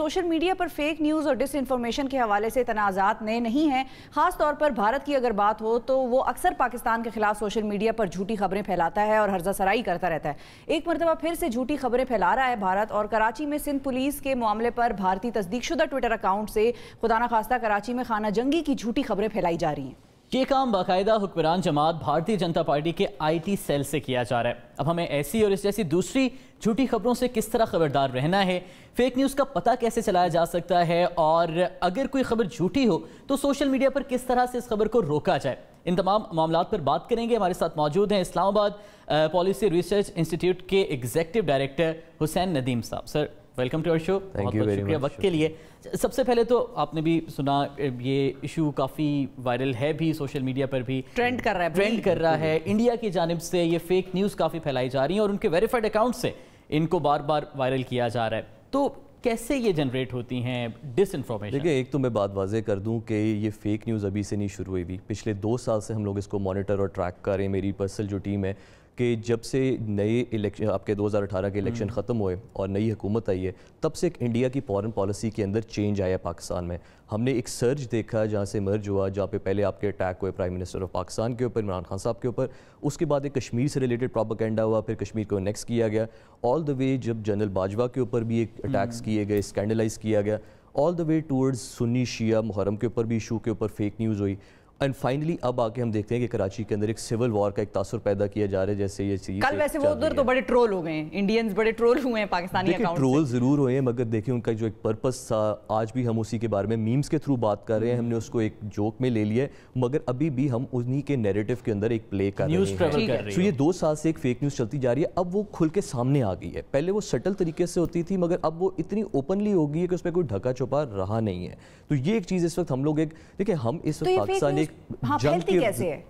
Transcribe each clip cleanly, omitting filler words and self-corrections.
Social media پر fake news اور ڈس information کے حوالے سے تنازعات نئے نہیں ہیں. خاص طور پر بھارت کی اگر بات ہو تو وہ اکثر پاکستان کے خلاف سوشل میڈیا پر جھوٹی خبریں پھیلاتا ہے اور ہرزہ سرائی کرتا رہتا ہے. ایک مرتبہ پھر سے جھوٹی خبریں پھیلا رہا ہے بھارت, اور کراچی میں سندھ پولیس کے معاملے پر بھارتی تصدیق شدہ ٹویٹر اکاؤنٹ سے خدا نخواستہ کراچی میں خانہ جنگی کی جھوٹی خبریں پھیلائی جا رہی ہیں. یہ کام باقاعدہ حکمران جماعت بھارتی جنتا پارٹی کے IT سیل سے کیا جا رہا ہے. اب ہمیں ایسی اور اس جیسی دوسری جھوٹی خبروں سے کس طرح خبردار رہنا ہے, فیک نیوز کا پتہ کیسے چلایا جا سکتا ہے, اور اگر کوئی خبر جھوٹی ہو تو سوشل میڈیا پر کس طرح سے اس خبر کو روکا جائے, ان تمام معاملات پر بات کریں گے. ہمارے ساتھ موجود ہیں اسلام آباد پالیسی ریسرچ انسٹیٹیوٹ کے ایگزیکٹو ڈائریکٹر حسین ندیم صاحب. سر ویلکم ٹو اور شو, بہت بہت شکریہ وقت کے لیے. سب سے پہلے تو آپ نے بھی سنا یہ ایشو کافی وائرل ہے بھی, سوشل میڈیا پر بھی ٹرینڈ کر رہا ہے. انڈیا کی جانب سے یہ فیک نیوز کافی پھیلائی جا رہی ہیں اور ان کے ویریفائڈ اکاؤنٹ سے ان کو بار بار وائرل کیا جا رہا ہے. تو کیسے یہ جنریٹ ہوتی ہیں ڈس انفارمیشن؟ دیکھیں, ایک تو میں بات واضح کر دوں کہ یہ فیک نیوز ابھی سے نہیں شروع ہوئی. پچھلے 2 سال سے ہم لوگ اس کو مانیٹر اور ٹریک کر رہے ہیں. میری پرسنل جو ٹیم ہے کہ جب سے نئے الیکشن آپ کے 2018 کے الیکشن ختم ہوئے اور نئی حکومت آئی ہے, تب سے ایک انڈیا کی فارن پالیسی کے اندر چینج آیا پاکستان میں. ہم نے ایک سرج دیکھا جہاں سے مرج ہوا, جہاں پہ پہلے آپ کے اٹیک ہوئے پرائم منسٹر آف پاکستان کے اوپر, عمران خان صاحب کے اوپر. اس کے بعد ایک کشمیر سے ریلیٹڈ پروپیگنڈا ہوا, پھر کشمیر کو نیکس کیا گیا. آل دا وے جب جنرل باجوہ کے اوپر بھی ایک اٹیکس کیے گئے, اسکینڈلائز کیا گیا. آل دا وے ٹورڈز سنی شیعہ محرم کے اوپر بھی ایشو کے اوپر فیک نیوز ہوئی. اینڈ فائنلی اب آ کے ہم دیکھتے ہیں کہ کراچی کے اندر ایک سول وار کا ایک تاثر پیدا کیا جا رہا ہے. جیسے یہ چیز کل ویسے وہ ادھر تو بڑے ٹرول ہو گئے ہیں, انڈینز بڑے ٹرول ہوئے ہیں پاکستانی اکاؤنٹ سے. ٹرول ضرور ہوئے ہیں, مگر دیکھیں ان کا جو ایک پرپس تھا, آج بھی ہم اسی کے بارے میں میمز کے تھرو بات کر رہے ہیں. ہم نے اس کو ایک جوک میں لے لیا ہے, مگر ابھی بھی ہم انہی کے نیریٹو کے اندر ایک پلے کر رہے ہیں. تو یہ 2 سال سے ایک فیک نیوز چلتی جا رہی ہے. اب وہ کھل کے سامنے آ گئی ہے. پہلے وہ سٹل طریقے سے ہوتی تھی, مگر اب وہ اتنی اوپنلی ہو گئی ہے کہ اس پہ کوئی ڈھکا چھپا رہا نہیں ہے. تو یہ ایک چیز اس وقت ہم لوگ دیکھیں ہم اس وقت پاکستان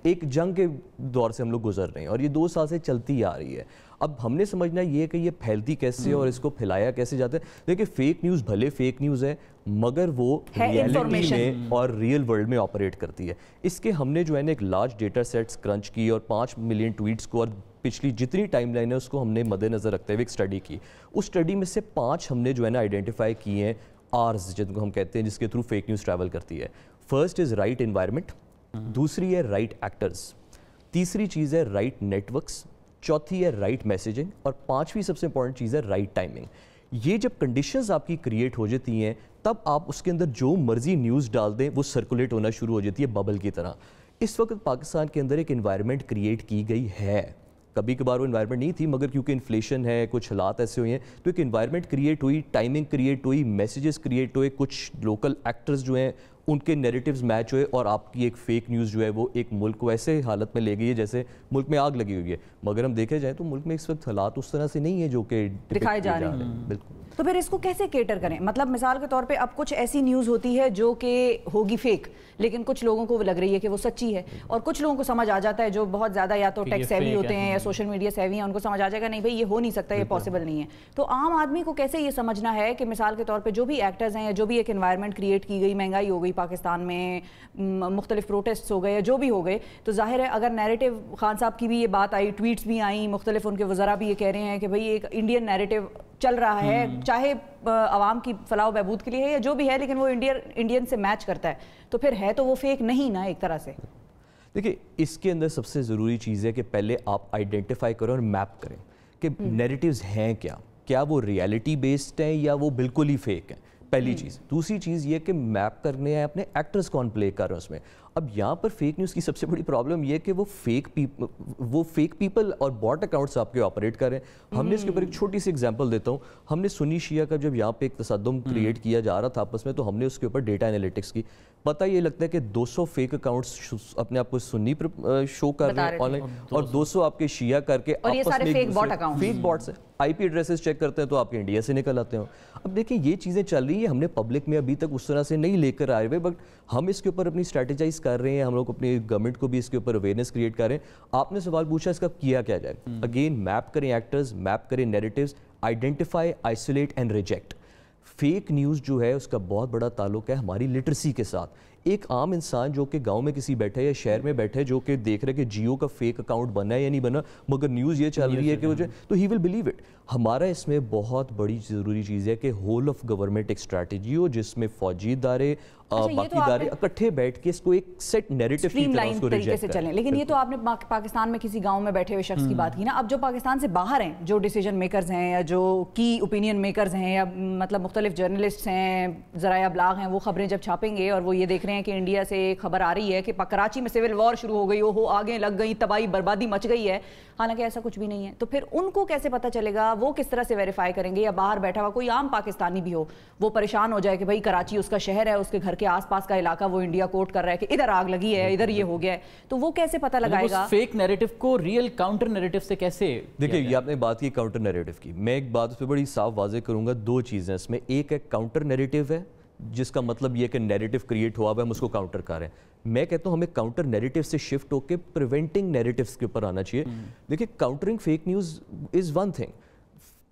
ایک جنگ کے دور سے ہم لوگ گزر رہے ہیں, اور یہ 2 سال سے چلتی آ رہی ہے. اب ہم نے سمجھنا یہ کہ یہ پھیلتی کیسے اور اس کو پھیلایا کیسے جاتا ہے. دیکھیں, فیک نیوز بھلے فیک نیوز ہے, مگر وہ ریئلٹی میں اور ریئل ورلڈ میں آپریٹ کرتی ہے. اس کے ہم نے جو ہے نا ایک لارج ڈیٹا سیٹس کرنچ کی اور 5 ملین ٹویٹس کو اور پچھلی جتنی ٹائم لائن ہے اس کو ہم نے مد نظر رکھتے ہوئے ایک اسٹڈی کی. اس اسٹڈی میں سے 5 ہم نے جو ہے نا آئیڈینٹیفائی کیے ہیں آرز, جن کو ہم کہتے ہیں جس کے تھرو فیک نیوز ٹریول کرتی ہے. فرسٹ از رائٹ انوائرمنٹ, دوسری ہے رائٹ ایکٹرز, تیسری چیز ہے رائٹ نیٹ ورکس, چوتھی ہے رائٹ میسیجنگ, اور 5ویں سب سے امپورٹنٹ چیز ہے رائٹ ٹائمنگ. یہ جب کنڈیشنز آپ کی کریٹ ہو جاتی ہیں, تب آپ اس کے اندر جو مرضی نیوز ڈال دیں وہ سرکولیٹ ہونا شروع ہو جاتی ہے ببل کی طرح. اس وقت پاکستان کے اندر ایک انوائرمنٹ کریٹ کی گئی ہے. کبھی کبھار وہ انوائرمنٹ نہیں تھی, مگر کیونکہ انفلیشن ہے, کچھ حالات ایسے ہوئے ہیں, تو ایک انوائرمنٹ کریٹ ہوئی, ٹائمنگ کریٹ ہوئی, میسیجز کریٹ ہوئے, کچھ لوکل ایکٹرز جو ہیں ان کے نیریٹیوز میچ ہوئے, اور آپ کی ایک فیک نیوز جو ہے وہ ایک ملک کو ایسے حالت میں لے گئی ہے جیسے ملک میں آگ لگی ہوئی ہے. مگر ہم دیکھے جائیں تو ملک میں اس وقت حالات اس طرح سے نہیں ہیں جو کہ دکھائے جا رہے ہیں. بالکل. تو پھر اس کو کیسے کیٹر کریں؟ مطلب مثال کے طور پہ اب کچھ ایسی نیوز ہوتی ہے جو کہ ہوگی فیک, لیکن کچھ لوگوں کو لگ رہی ہے کہ وہ سچی ہے, اور کچھ لوگوں کو سمجھ آ جاتا ہے جو بہت زیادہ یا تو ٹیک سیوی ہوتے ہیں یا سوشل میڈیا سیوی ہیں, ان کو سمجھ آ جائے گا نہیں بھائی یہ ہو نہیں سکتا, یہ پاسبل نہیں ہے. تو عام آدمی کو کیسے یہ سمجھنا ہے کہ مثال کے طور پہ جو بھی ایکٹرز ہیں یا جو بھی ایک انوائرمنٹ کریٹ کی گئی, مہنگائی ہو گئی پاکستان میں, مختلف پروٹیسٹس ہو گئے یا جو بھی ہو گئے, تو ظاہر ہے اگر نیریٹو خان صاحب کی بھی یہ بات آئی, ٹویٹس بھی آئیں, مختلف ان کے وزراء بھی یہ کہہ رہے ہیں کہ بھئی ایک انڈین نیریٹو چل رہا ہے, چاہے عوام کی فلاح و بہبود کے لیے ہے یا جو بھی ہے, لیکن وہ انڈین سے میچ کرتا ہے, تو پھر ہے تو وہ فیک نہیں نا ایک طرح سے. دیکھیں, اس کے اندر سب سے ضروری چیز ہے کہ پہلے آپ آئیڈینٹیفائی کریں اور میپ کریں کہ نیریٹیوز ہیں کیا وہ ریالٹی بیسڈ ہیں یا وہ بالکل ہی فیک ہیں, پہلی چیز. دوسری چیز یہ کہ میپ کرنے ہیں اپنے ایکٹرز کون پلے کر رہے ہیں اس میں. اب یہاں پر فیک نیوز کی سب سے بڑی پرابلم یہ کہ وہ فیک پیپل اور باٹ اکاؤنٹس آپ کے آپریٹ کر رہے ہیں. ہم نے اس کے اوپر ایک چھوٹی سی ایگزامپل دیتا ہوں. ہم نے سنی شیعہ کا جب یہاں پہ ایک تصادم کریٹ کیا جا رہا تھا آپس میں, تو ہم نے اس کے اوپر ڈیٹا انالیٹکس کی. پتہ یہ لگتا ہے کہ 200 فیک اکاؤنٹس اپنے آپ کو سنی پر شو کر رہے ہیں آن لائن, اور 200 آپ کے شیعہ کر کے آپس میں فیک باٹس ہیں. آئی پی ایڈریسز چیک کرتے ہیں تو آپ کے انڈیا سے نکل آتے ہیں. اب دیکھیں یہ چیزیں چل رہی ہیں, ہم نے پبلک میں ابھی تک اس طرح سے نہیں لے کر آئے ہوئے, بٹ ہم اس کے اوپر اپنی اسٹریٹجائز کر رہے ہیں. ہم لوگ اپنی گورنمنٹ کو بھی اس کے اوپر اویئرنیس کریٹ کر رہے ہیں. آپ نے سوال پوچھا اس کا کیا جائے. اگین میپ کریں ایکٹرز, میپ کریں narratives, identify, isolate and reject. Fake news جو ہے اس کا بہت بڑا تعلق ہے ہماری لٹریسی کے ساتھ. ایک عام انسان جو کہ گاؤں میں کسی بیٹھے یا شہر میں بیٹھے جو کہ دیکھ رہے کہ جیو کا فیک اکاؤنٹ بنا ہے یا نہیں بنا, مگر نیوز یہ چل رہی ہے کہ تو ہی ول بلیو اٹ. ہمارا اس میں بہت بڑی ضروری چیز ہے کہ ہول آف گورنمنٹ ایک اسٹریٹجی ہو جس میں فوجی ادارے باقی ادارے اکٹھے بیٹھ کے اس کو ایک سیٹ نیریٹو کی طرح اس کو ریجیکٹ کریں. لیکن یہ تو آپ نے پاکستان میں کسی گاؤں میں بیٹھے ہوئے شخص کی بات کی نا. اب جو پاکستان سے باہر ہیں, جو ڈیسیجن میکرز ہیں یا جو کی اوپینین میکرز ہیں یا مطلب مختلف جرنلسٹ ہیں, ذرائع ابلاغ ہیں, وہ خبریں جب چھاپیں گے اور وہ یہ دیکھ رہے ہیں کہ انڈیا سے خبر آ رہی ہے کہ کراچی میں سول وار شروع ہو گئی, وہ آگے لگ گئی, تباہی بربادی مچ گئی ہے, حالانکہ ایسا کچھ بھی نہیں ہے, تو پھر ان کو کیسے پتہ چلے گا؟ وہ کس طرح سے ویریفائی کریں گے؟ یا باہر بیٹھا ہوا کوئی عام پاکستانی بھی ہو, وہ پریشان ہو جائے کہ بھائی کراچی اس کا شہر ہے, اس کے گھر کے آس پاس کا علاقہ وہ انڈیا کوٹ کر رہا ہے کہ ادھر آگ لگی ہے, ادھر یہ ہو گیا ہے, تو وہ کیسے پتہ لگائے گا؟ فیک نیریٹو کو ریئل کاؤنٹر نیریٹو سے کیسے؟ دیکھیں, یہ آپ نے بات کی کاؤنٹر نیریٹو کی, میں ایک بات اس پہ بڑی صاف واضح کروں گا. دو چیزیں اس میں, ایک ہے کاؤنٹر نیریٹو ہے جس کا مطلب یہ کہ نیریٹو کریٹ ہوا ہے, ہم اس کو کاؤنٹر کر رہے ہیں. میں کہتا ہوں ہمیں کاؤنٹر نیریٹو سے شفٹ ہو کے پریونٹنگ نیریٹوز کے اوپر آنا چاہیے. دیکھیں, countering fake news is one thing,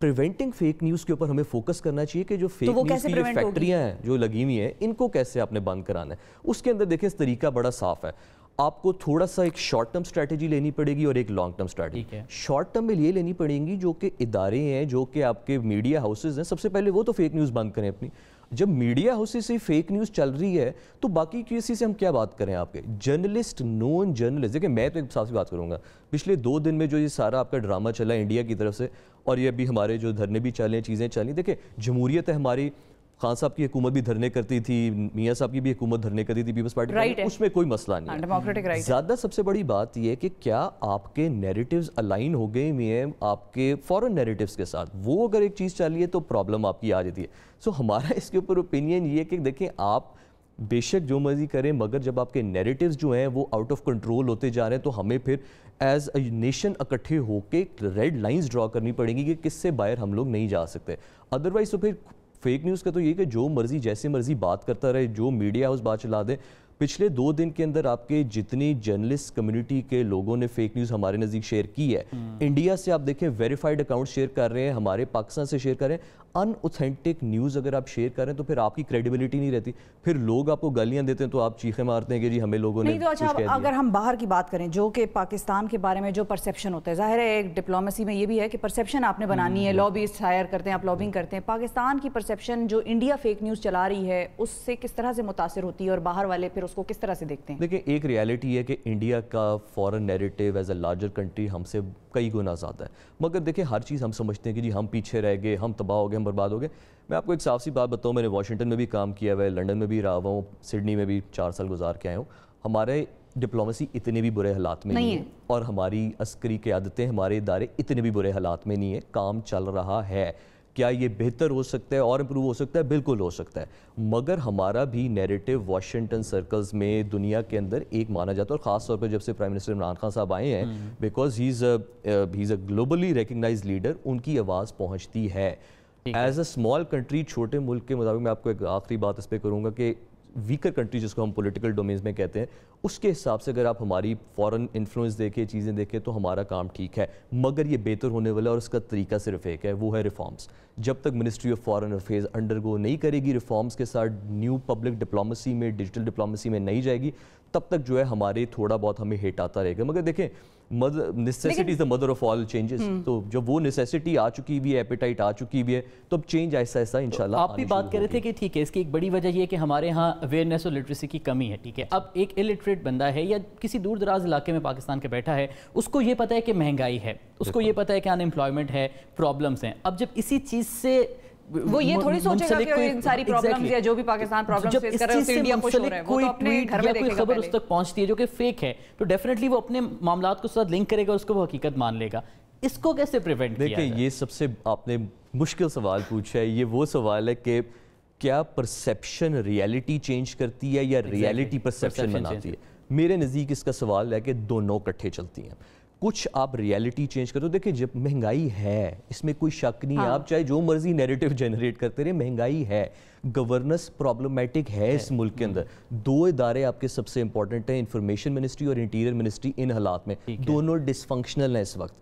preventing fake news کے اوپر ہمیں فوکس کرنا چاہیے کہ جو فیک نیوز کی فیکٹریاں ہیں جو لگی ہوئی ہیں, ان کو کیسے آپ نے بند کرانا ہے. اس کے اندر دیکھیں اس طریقہ بڑا صاف ہے. آپ کو تھوڑا سا ایک شارٹ ٹرم اسٹریٹجی لینی پڑے گی اور ایک long term strategy. Short term میں یہ لینی پڑیں گی جو کہ ادارے ہیں, جو کہ آپ کے میڈیا ہاؤسز ہیں, سب سے پہلے وہ تو فیک نیوز بند کریں اپنی. جب میڈیا ہاؤسز سے فیک نیوز چل رہی ہے تو باقی کسی سے ہم کیا بات کریں؟ آپ کے جرنلسٹ, نون جرنلسٹ, دیکھیں میں تو ایک صاف سی بات کروں گا, پچھلے 2 دن میں جو یہ سارا آپ کا ڈرامہ چلا انڈیا کی طرف سے, اور یہ ابھی ہمارے جو دھرنے بھی چلے ہیں, چیزیں چلیں, دیکھیں جمہوریت ہے ہماری, خان صاحب کی حکومت بھی دھرنے کرتی تھی, میاں صاحب کی بھی حکومت دھرنے کرتی تھی, پیپلز پارٹی, اس میں کوئی مسئلہ نہیں ہے. زیادہ سب سے بڑی بات یہ ہے کہ کیا آپ کے نیریٹیوز الائن ہو گئے ہیں آپ کے فورن نیریٹیوز کے ساتھ. وہ اگر ایک چیز چل رہی ہے تو پرابلم آپ کی آ جاتی ہے. سو ہمارا اس کے اوپر اوپینین یہ ہے کہ دیکھیں, آپ بے شک جو مرضی کریں, مگر جب آپ کے نیریٹیوز جو ہیں وہ آؤٹ آف کنٹرول ہوتے جا رہے ہیں تو ہمیں پھر ایز اے نیشن اکٹھے ہو کے ریڈ لائنز ڈرا کرنی پڑیں گی کہ کس سے باہر ہم لوگ نہیں جا سکتے. ادروائز تو پھر فیک نیوز کا تو یہ کہ جو مرضی جیسے مرضی بات کرتا رہے, جو میڈیا ہاؤس بات چلا دے. پچھلے 2 دن کے اندر آپ کے جتنی جرنلسٹ کمیونٹی کے لوگوں نے فیک نیوز ہمارے نزدیک شیئر کی ہے, انڈیا سے آپ دیکھیں ویریفائڈ اکاؤنٹ شیئر کر رہے ہیں, ہمارے پاکستان سے شیئر کر رہے ہیں. ان اوتھینٹک نیوز اگر آپ شیئر کریں تو پھر آپ کی کریڈیبلٹی نہیں رہتی, پھر لوگ آپ کو گالیاں دیتے ہیں تو آپ چیخیں مارتے ہیں کہ جی ہمیں لوگوں نے. نہیں تو اچھا, اگر ہم باہر کی بات کریں, جو کہ پاکستان کے بارے میں جو پرسیپشن ہوتا ہے, ظاہر ہے ایک ڈپلومیسی میں یہ بھی ہے کہ پرسیپشن آپ نے بنانی ہے, لابیسٹ ہائر کرتے ہیں, آپ لابنگ کرتے ہیں. پاکستان کی پرسیپشن جو انڈیا فیک نیوز چلا رہی ہے اس سے کس طرح سے متاثر ہوتی ہے اور باہر والے پھر اس کو کس طرح سے دیکھتے ہیں؟ دیکھیں, ایک ریالٹی ہے کہ انڈیا کا foreign narrative as a larger country ہم سے کئی گنا زیادہ ہے, مگر دیکھیں ہر چیز ہم سمجھتے ہیں کہ جی ہم پیچھے رہ گئے, ہم تباہ ہو گئے, ہم برباد ہو گئے. میں آپ کو ایک صاف سی بات بتاؤں, میں نے واشنگٹن میں بھی کام کیا ہوا ہے, لنڈن میں بھی رہا ہوا ہوں, سڈنی میں بھی 4 سال گزار کے آیا ہوں. ہمارے ڈپلومیسی اتنے بھی برے حالات میں نہیں ہے, اور ہماری عسکری قیادتیں, ہمارے ادارے اتنے بھی برے حالات میں نہیں ہیں. کام چل رہا ہے. کیا یہ بہتر ہو سکتا ہے اور امپروو ہو سکتا ہے؟ بالکل ہو سکتا ہے, مگر ہمارا بھی نیریٹو واشنگٹن سرکلز میں دنیا کے اندر ایک مانا جاتا ہے, اور خاص طور پہ جب سے پرائم منسٹر عمران خان صاحب آئے ہیں, because he is a globally recognised leader, ان کی آواز پہنچتی ہے. ایز اے اسمال کنٹری, چھوٹے ملک کے مطابق, میں آپ کو ایک آخری بات اس پہ کروں گا کہ ویکر کنٹری جس کو ہم پولیٹیکل ڈومینز میں کہتے ہیں, اس کے حساب سے اگر آپ ہماری فورن انفلوئنس دیکھیں, چیزیں دیکھیں, تو ہمارا کام ٹھیک ہے, مگر یہ بہتر ہونے والا ہے, اور اس کا طریقہ صرف ایک ہے, وہ ہے ریفارمز. جب تک منسٹری آف فارن افیئرز انڈرگو نہیں کرے گی ریفارمز کے ساتھ, نیو پبلک ڈپلومیسی میں, ڈیجیٹل ڈپلومیسی میں نہیں جائے گی, تب تک جو ہے ہمارے تھوڑا بہت ہمیں ہٹ آتا رہے گا. مگر دیکھیں, necessity is the mother of all changes. تو جب وہ نیسیسٹی آ چکی ہوئی ہے, ایپیٹائٹ آ چکی ہوئی ہے, تو اب چینج ایسا ایسا انشاءاللہ. آپ بھی بات کر رہے تھے کہ ٹھیک ہے, اس کی ایک بڑی وجہ یہ ہے کہ ہمارے ہاں اویئرنیس اور لٹریسی کی کمی ہے. ٹھیک ہے, اب ایک الٹریٹ بندہ ہے یا کسی دور دراز علاقے میں پاکستان کے بیٹھا ہے, اس کو یہ پتہ ہے کہ مہنگائی ہے, اس کو یہ پتہ ہے کہ ان امپلائمنٹ ہے, پرابلمس ہیں. اب جب اسی چیز سے وہ یہ تھوڑی سوچے گا کہ ان ساری پرابلمز یا جو بھی پاکستان پرابلمز فیس کر رہا ہے اس سے انڈیا خوش ہو رہا ہے, وہ تو اپنے گھر میں دیکھے گا. خبر اس تک پہنچتی ہے جو کہ فیک ہے, تو ڈیفینیٹلی وہ اپنے معاملات کو ساتھ لنک کرے گا, اس کو وہ حقیقت مان لے گا. اس کو کیسے پریونٹ کیا جائے؟ دیکھیں, یہ سب سے آپ نے مشکل سوال پوچھا ہے. یہ وہ سوال ہے کہ کیا پرسیپشن ریالٹی چینج کرتی ہے یا ریالٹی پرسیپشن بناتی ہے؟ میرے نزدیک اس کا سوال ہے کہ دونوں اکٹھے چلتی ہیں. کچھ آپ ریالٹی چینج کرو. دیکھیں, جب مہنگائی ہے, اس میں کوئی شک نہیں ہے, آپ چاہے جو مرضی نیریٹو جنریٹ کرتے رہے, مہنگائی ہے, گورننس پرابلمیٹک ہے اس ملک کے اندر. 2 ادارے آپ کے سب سے امپورٹنٹ ہیں, انفارمیشن منسٹری اور انٹیریئر منسٹری. ان حالات میں دونوں ڈس فنکشنل ہیں اس وقت.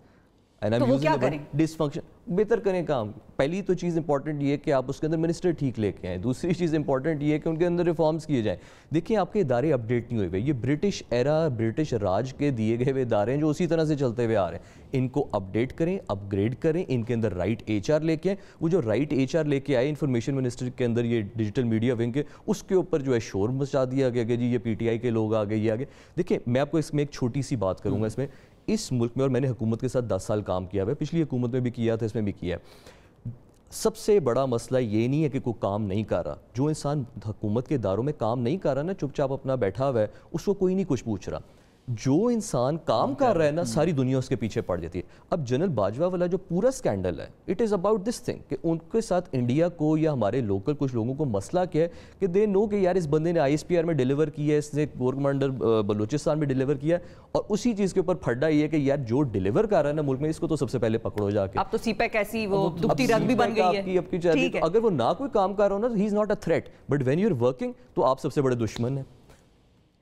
تو وہ کیا کریں؟ ڈسفنکشن بہتر کریں کام. پہلی تو چیز امپورٹنٹ یہ ہے کہ آپ اس کے اندر منسٹر ٹھیک لے کے آئیں. دوسری چیز امپورٹنٹ یہ ہے کہ ان کے اندر ریفارمز کیے جائیں. دیکھیں آپ کے ادارے اپڈیٹ نہیں ہوئے ہوئے, یہ برٹش ایرا برٹش راج کے دیے گئے ہوئے ادارے ہیں جو اسی طرح سے چلتے ہوئے آ رہے ہیں. ان کو اپڈیٹ کریں, اپ گریڈ کریں, ان کے اندر رائٹ ایچ آر لے کے آئیں. وہ جو رائٹ ایچ آر لے کے آئے انفارمیشن منسٹر کے اندر یہ ڈیجیٹل میڈیا ونگ کے, اس کے اوپر جو ہے شور مچا دیا گیا کہ جی یہ پی ٹی آئی کے لوگ آ گئے, یہ آگے. دیکھیں میں آپ کو اس میں ایک چھوٹی سی بات کروں گا. اس ملک میں, اور میں نے حکومت کے ساتھ 10 سال کام کیا ہے, پچھلی حکومت میں بھی کیا تھا, اس میں بھی کیا ہے, سب سے بڑا مسئلہ یہ نہیں ہے کہ کوئی کام نہیں کر رہا. جو انسان حکومت کے اداروں میں کام نہیں کر رہا نا, چپ چاپ اپنا بیٹھا ہوا ہے, اس کو کوئی نہیں کچھ پوچھ رہا. جو انسان کام کر رہا ہے نا, ساری دنیا اس کے پیچھے پڑ جاتی ہے. اب جنرل باجوہ والا جو پورا سکینڈل ہے, it is about this thing کہ ان کے ساتھ انڈیا کو یا ہمارے لوکل کچھ لوگوں کو مسئلہ کیا ہے کہ دے نو کہ یار اس بندے نے آئی ایس پی آر میں ڈیلیور کیا ہے, اس نے کور کمانڈر بلوچستان میں ڈیلیور کیا ہے, اور اسی چیز کے اوپر پھڈا یہ ہے کہ یار جو ڈیلیور کر رہا ہے نا ملک میں, اس کو تو سب سے پہلے پکڑو جا کے. اب تو سی پیک ایسی وہ دکھتی رگ بھی بن گئی ہے. اگر وہ نہ کوئی کام کر رہا ہو نا, he is not a threat, but when you are working تو آپ سب سے بڑے دشمن ہیں.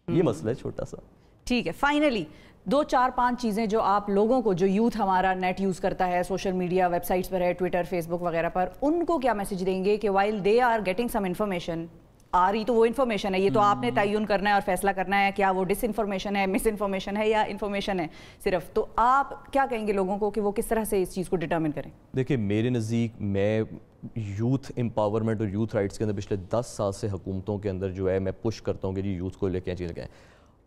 یہ مسئلہ ہے چھوٹا سا. ٹھیک ہے, فائنلی 2-4-5 چیزیں جو آپ لوگوں کو, جو یوتھ ہمارا نیٹ یوز کرتا ہے, سوشل میڈیا ویب سائٹس پر ہے, ٹویٹر فیس بک وغیرہ پر, ان کو کیا میسج دیں گے کہ while they are getting some information, آ رہی تو وہ انفارمیشن ہے, یہ تو آپ نے تعین کرنا ہے اور فیصلہ کرنا ہے کیا وہ ڈس انفارمیشن ہے, مس انفارمیشن ہے یا انفارمیشن ہے صرف. تو آپ کیا کہیں گے لوگوں کو کہ وہ کس طرح سے اس چیز کو ڈٹرمن کریں؟ دیکھیں میرے نزدیک, میں یوتھ امپاورمنٹ اور یوتھ رائٹس کے اندر پچھلے 10 سال سے حکومتوں کے اندر جو ہے میں پش کرتا ہوں کہ جی یوتھ کو لے کے چیز لگائیں.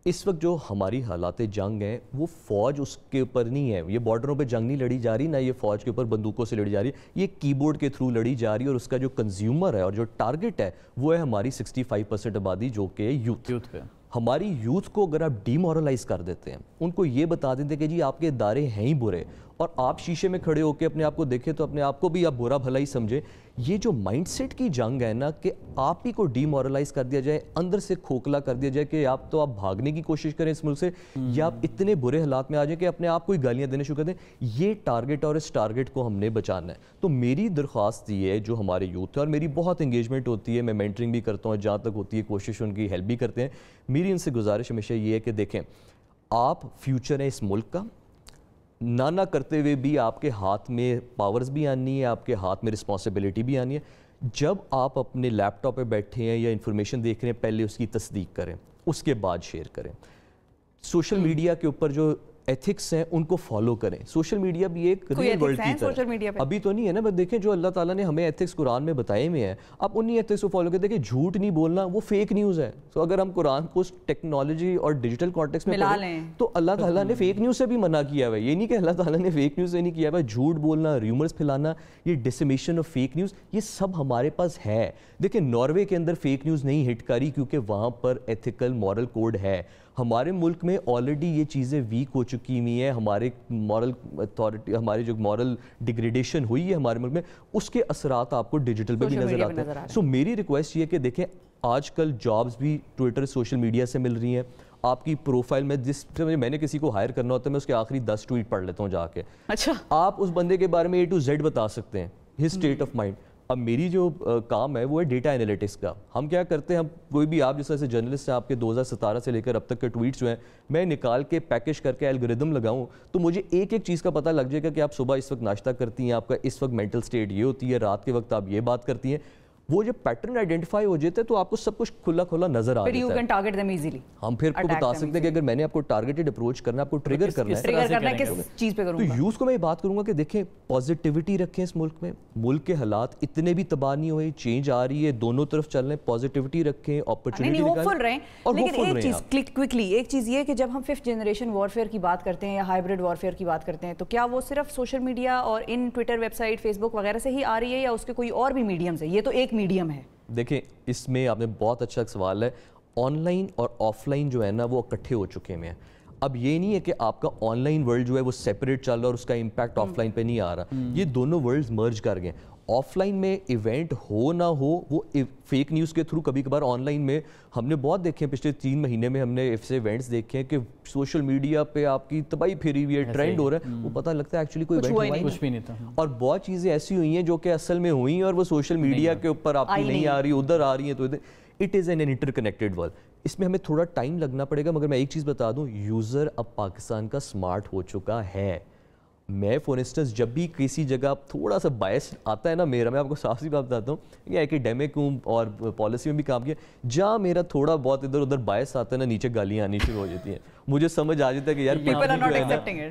اس وقت جو ہماری حالات جنگ ہیں وہ فوج اس کے اوپر نہیں ہے, یہ بارڈروں پہ جنگ نہیں لڑی جا رہی, نہ یہ فوج کے اوپر بندوقوں سے لڑی جا رہی ہے, یہ کی بورڈ کے تھرو لڑی جا رہی ہے. اور اس کا جو کنزیومر ہے اور جو ٹارگٹ ہے وہ ہے ہماری 65% آبادی جو کہ یوتھ پہ. ہماری یوتھ کو اگر آپ ڈی مورلائز کر دیتے ہیں, ان کو یہ بتا دیتے کہ جی آپ کے ادارے ہیں ہی برے, اور آپ شیشے میں کھڑے ہو کے اپنے آپ کو دیکھیں تو اپنے آپ کو بھی آپ برا بھلا ہی سمجھیں. یہ جو مائنڈ سیٹ کی جنگ ہے نا کہ آپ ہی کو ڈی مورلائز کر دیا جائے, اندر سے کھوکھلا کر دیا جائے کہ آپ تو آپ بھاگنے کی کوشش کریں اس ملک سے, یا آپ اتنے برے حالات میں آ جائیں کہ اپنے آپ کو ہی گالیاں دینے شروع کر دیں. یہ ٹارگٹ اور اس ٹارگٹ کو ہم نے بچانا ہے. تو میری درخواست یہ ہے, جو ہمارے یوتھ ہے, اور میری بہت انگیجمنٹ ہوتی ہے, میں مینٹرنگ بھی کرتا ہوں, جہاں تک ہوتی ہے کوشش ان کی ہیلپ بھی کرتے ہیں. میری ان سے گزارش ہمیشہ یہ ہے کہ دیکھیں آپ فیوچر ہیں اس ملک کا, نہ کرتے ہوئے بھی آپ کے ہاتھ میں پاورز بھی آنی ہے, آپ کے ہاتھ میں رسپانسبلٹی بھی آنی ہے. جب آپ اپنے لیپ ٹاپ پہ بیٹھے ہیں یا انفارمیشن دیکھ رہے ہیں, پہلے اس کی تصدیق کریں, اس کے بعد شیئر کریں. سوشل میڈیا کے اوپر جو ایتھکس ہیں ان کو فالو کریں. سوشل میڈیا بھی ایک ریئل ورلڈ کی طرح ابھی تو نہیں ہے نا, بس دیکھیں جو اللہ تعالیٰ نے ہمیں ایتھکس قرآن میں بتائے ہوئے ہیں, آپ انہی ایتھکس کو فالو کریں. دیکھیں جھوٹ نہیں بولنا وہ فیک نیوز ہے. تو اگر ہم قرآن کو ٹیکنالوجی اور ڈیجیٹل کانٹیکس میں پڑھیں تو اللہ تعالیٰ نے فیک نیوز سے بھی منع کیا ہوا ہے. یہ نہیں کہ اللہ تعالیٰ نے فیک نیوز سے نہیں کیا ہوا, جھوٹ بولنا, ریومرز پھیلانا, یہ ڈسمیشن آف فیک نیوز, یہ سب ہمارے پاس ہے. دیکھیں ناروے کے اندر فیک نیوز نہیں ہٹ کری کیونکہ وہاں پر ایتھیکل مورل کوڈ ہے. ہمارے ملک میں آلریڈی یہ چیزیں ویک ہو چکی ہوئی ہیں, ہمارے مورل اتھارٹی, ہماری جو مورل ڈیگریڈیشن ہوئی ہے ہمارے ملک میں, اس کے اثرات آپ کو ڈیجیٹل پہ بھی نظر آتے ہیں. سو میری ریکویسٹ یہ ہے کہ دیکھیں آج کل جابز بھی ٹویٹر سوشل میڈیا سے مل رہی ہیں. آپ کی پروفائل میں جس میں نے کسی کو ہائر کرنا ہوتا ہے, میں اس کے آخری 10 ٹویٹ پڑھ لیتا ہوں جا کے. اچھا آپ اس بندے کے بارے میں A to Z بتا سکتے ہیں, ہز اسٹیٹ آف مائنڈ. اب میری جو کام ہے وہ ہے ڈیٹا انالیٹکس کا. ہم کیا کرتے ہیں, ہم کوئی بھی آپ جس طرح سے جرنلسٹ ہیں, آپ کے 2017 سے لے کر اب تک کے ٹویٹس جو ہیں میں نکال کے پیکج کر کے الگوریدم لگاؤں تو مجھے ایک ایک چیز کا پتہ لگ جائے گا کہ آپ صبح اس وقت ناشتہ کرتی ہیں, آپ کا اس وقت مینٹل سٹیٹ یہ ہوتی ہے, رات کے وقت آپ یہ بات کرتی ہیں. وہ جب پیٹرن آئیڈینٹیفائی ہو جاتے ہیں تو آپ کو سب کچھ کھلا کھلا نظر آ جاتا ہے. ہم پھر کو بتا سکتے ہیں کہ اگر میں نے آپ کو ٹارگیٹڈ اپروچ کرنا ہے, آپ کو ٹریگر کرنا ہے, کس چیز پہ کروں گا. تو یوز کو میں یہ بات کروں گا کہ دیکھیں پازیٹیوٹی رکھیں اس ملک میں. ملک کے حالات اتنے بھی تباہ نہیں ہوئے, چینج آ رہی ہے, دونوں طرف چل رہے ہیں, پازیٹیوٹی رکھیں, اپرچونٹی رہیں. لیکن ایک چیز کوئکلی, ایک چیز یہ کہ جب ہم 5th جنریشن وارفیئر کی بات کرتے ہیں یا ہائبرڈ وارفیئر کی بات کرتے ہیں تو کیا وہ صرف سوشل میڈیا اور ان ٹویٹر ویب سائٹ فیس بک وغیرہ سے ہی آ رہی ہے یا اس کے کوئی اور بھی میڈیمز ہیں؟ یہ تو ایک میڈیم ہے. دیکھیں اس میں آپ نے بہت اچھا سوال ہے. آن لائن اور آف لائن جو ہے نا وہ اکٹھے ہو چکے ہیں. اب یہ نہیں ہے کہ آپ کا آن لائن ورلڈ جو ہے وہ سیپریٹ چل رہا اور اس کا امپیکٹ آف لائن پہ نہیں آ رہا. یہ دونوں ورلڈز مرج کر گئے. آف لائن میں ایونٹ ہو نہ ہو وہ فیک نیوز کے تھرو کبھی کبھار آن لائن میں ہم نے بہت دیکھے ہیں. پچھلے 3 مہینے میں ہم نے ایسے ایونٹس دیکھے ہیں کہ سوشل میڈیا پہ آپ کی تباہی پھیری ہوئی ہے, ٹرینڈ ہو رہا ہے, وہ پتہ لگتا ہے ایکچولی کوئی ایونٹ کچھ بھی نہیں تھا. اور بہت چیزیں ایسی ہوئی ہیں جو کہ اصل میں ہوئی ہیں اور وہ سوشل میڈیا کے اوپر آپ کی نہیں آ رہی, ادھر آ رہی ہیں. تو it is an interconnected world. اس میں ہمیں تھوڑا ٹائم لگنا پڑے گا, مگر میں ایک چیز بتا دوں, یوزر اب پاکستان کا سمارٹ ہو چکا ہے. میں فار انسٹنس جب بھی کسی جگہ تھوڑا سا باعث آتا ہے نا میرا, میں آپ کو صاف سی بات بتاتا ہوں کہ ایکیڈیمک ہوں اور پالیسی میں بھی کام کیا, جہاں میرا تھوڑا بہت ادھر ادھر باعث آتا ہے نا, نیچے گالیاں آنی شروع ہو جاتی ہیں. مجھے سمجھ آ جاتا ہے کہ یار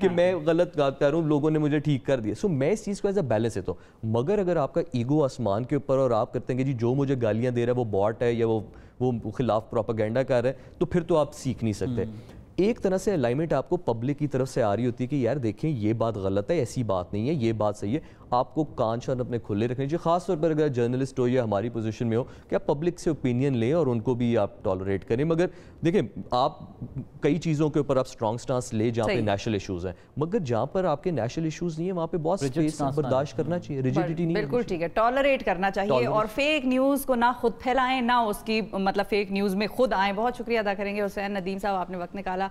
کہ میں غلط بات کر رہا ہوں, لوگوں نے مجھے ٹھیک کر دیا. سو میں اس چیز کو ایز اے بیلنس دیتا ہوں. مگر اگر آپ کا ایگو آسمان کے اوپر اور آپ کرتے ہیں کہ جی جو مجھے گالیاں دے رہا ہے وہ باٹ ہے یا وہ خلاف پروپیگنڈا کر رہا ہے, تو پھر تو آپ سیکھ نہیں سکتے. ایک طرح سے الائنمنٹ آپ کو پبلک کی طرف سے آ رہی ہوتی ہے کہ یار دیکھیں یہ بات غلط ہے, ایسی بات نہیں ہے, یہ بات صحیح ہے. آپ کو کان شان اپنے کھلے رکھنے چاہیے, خاص طور پر اگر جرنلسٹ ہو یا ہماری پوزیشن میں ہو کہ آپ پبلک سے اوپینین لیں اور ان کو بھی آپ ٹالریٹ کریں. مگر دیکھیں آپ کئی چیزوں کے اوپر آپ اسٹرانگ سٹانس لیں جہاں پہ نیشنل ایشوز ہیں, مگر جہاں پر آپ کے نیشنل ایشوز نہیں ہیں وہاں پہ بہت اسپیس برداشت کرنا چاہیے, ریجیڈیٹی نہیں. بالکل ٹھیک ہے, ٹالریٹ کرنا چاہیے اور فیک نیوز کو نہ خود پھیلائیں نہ اس کی مطلب فیک نیوز میں خود آئیں. بہت شکریہ ادا کریں گے حسین ندیم صاحب, آپ نے وقت نکالا.